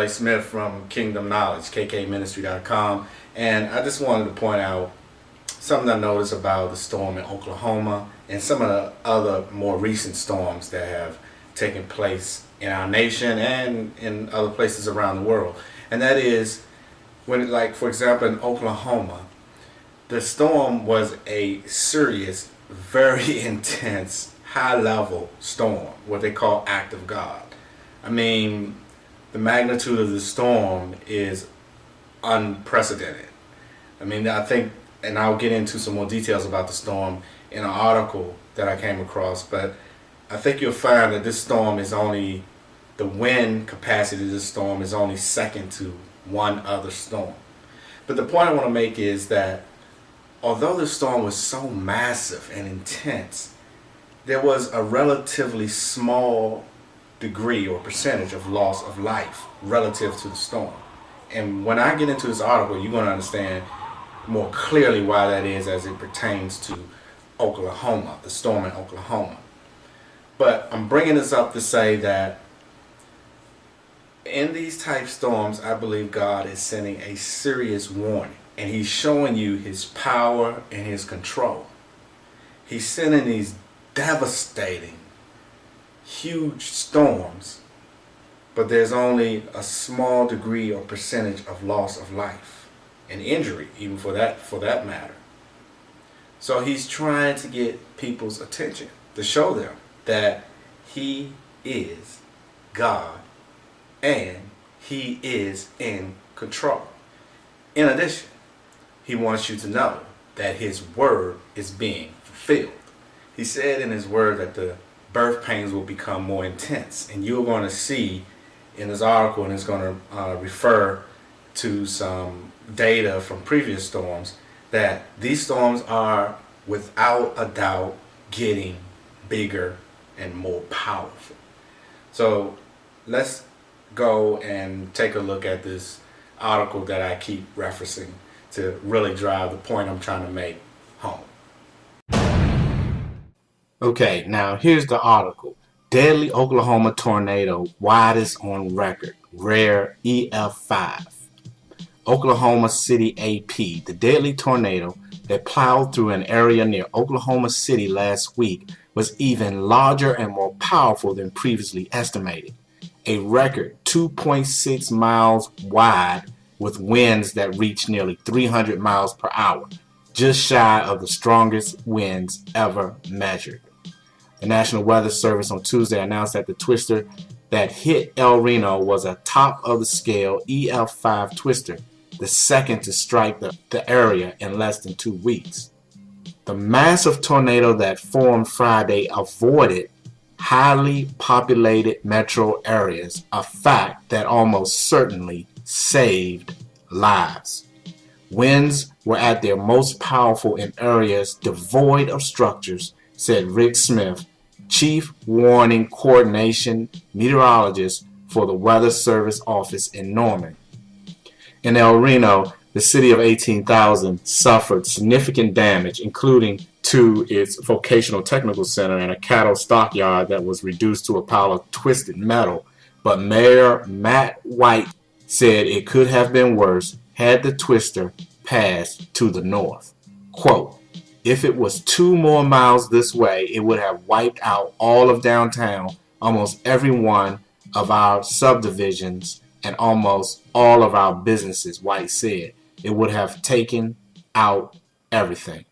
L.A. Smith from Kingdom Knowledge, kkministry.com, and I just wanted to point out something I noticed about the storm in Oklahoma and some of the other more recent storms that have taken place in our nation and in other places around the world. And that is when, like, for example, in Oklahoma, the storm was a serious, very intense, high-level storm, what they call act of God. I mean, the magnitude of the storm is unprecedented. I mean, I think, and I'll get into some more details about the storm in an article that I came across, but I think you'll find that this storm is only, the wind capacity of this storm is only second to one other storm. But the point I want to make is that although the storm was so massive and intense, there was a relatively small degree or percentage of loss of life relative to the storm. And when I get into this article, you're going to understand more clearly why that is as it pertains to Oklahoma, the storm in Oklahoma. But I'm bringing this up to say that in these type storms, I believe God is sending a serious warning, and He's showing you His power and His control. He's sending these devastating, huge storms, but there's only a small degree or percentage of loss of life and injury, even for that matter. So He's trying to get people's attention, to show them that He is God and He is in control. In addition, He wants you to know that His word is being fulfilled. He said in His word that the birth pains will become more intense, and you're going to see in this article, and it's going to refer to some data from previous storms, that these storms are without a doubt getting bigger and more powerful. So let's go and take a look at this article that I keep referencing to really drive the point I'm trying to make home. Okay, now here's the article. Deadly Oklahoma tornado, widest on record, rare EF5. Oklahoma City AP. The deadly tornado that plowed through an area near Oklahoma City last week was even larger and more powerful than previously estimated. A record 2.6 miles wide with winds that reached nearly 300 miles per hour, just shy of the strongest winds ever measured. The National Weather Service on Tuesday announced that the twister that hit El Reno was a top-of-the-scale EF5 twister, the second to strike the area in less than 2 weeks. The massive tornado that formed Friday avoided highly populated metro areas, a fact that almost certainly saved lives. Winds were at their most powerful in areas devoid of structures, said Rick Smith, Chief Warning Coordination Meteorologist for the Weather Service office in Norman. In El Reno, the city of 18,000 suffered significant damage, including to its vocational technical center and a cattle stockyard that was reduced to a pile of twisted metal. But Mayor Matt White said it could have been worse had the twister passed to the north. Quote, "If it was 2 more miles this way, it would have wiped out all of downtown, almost every one of our subdivisions, and almost all of our businesses," White said. "It would have taken out everything."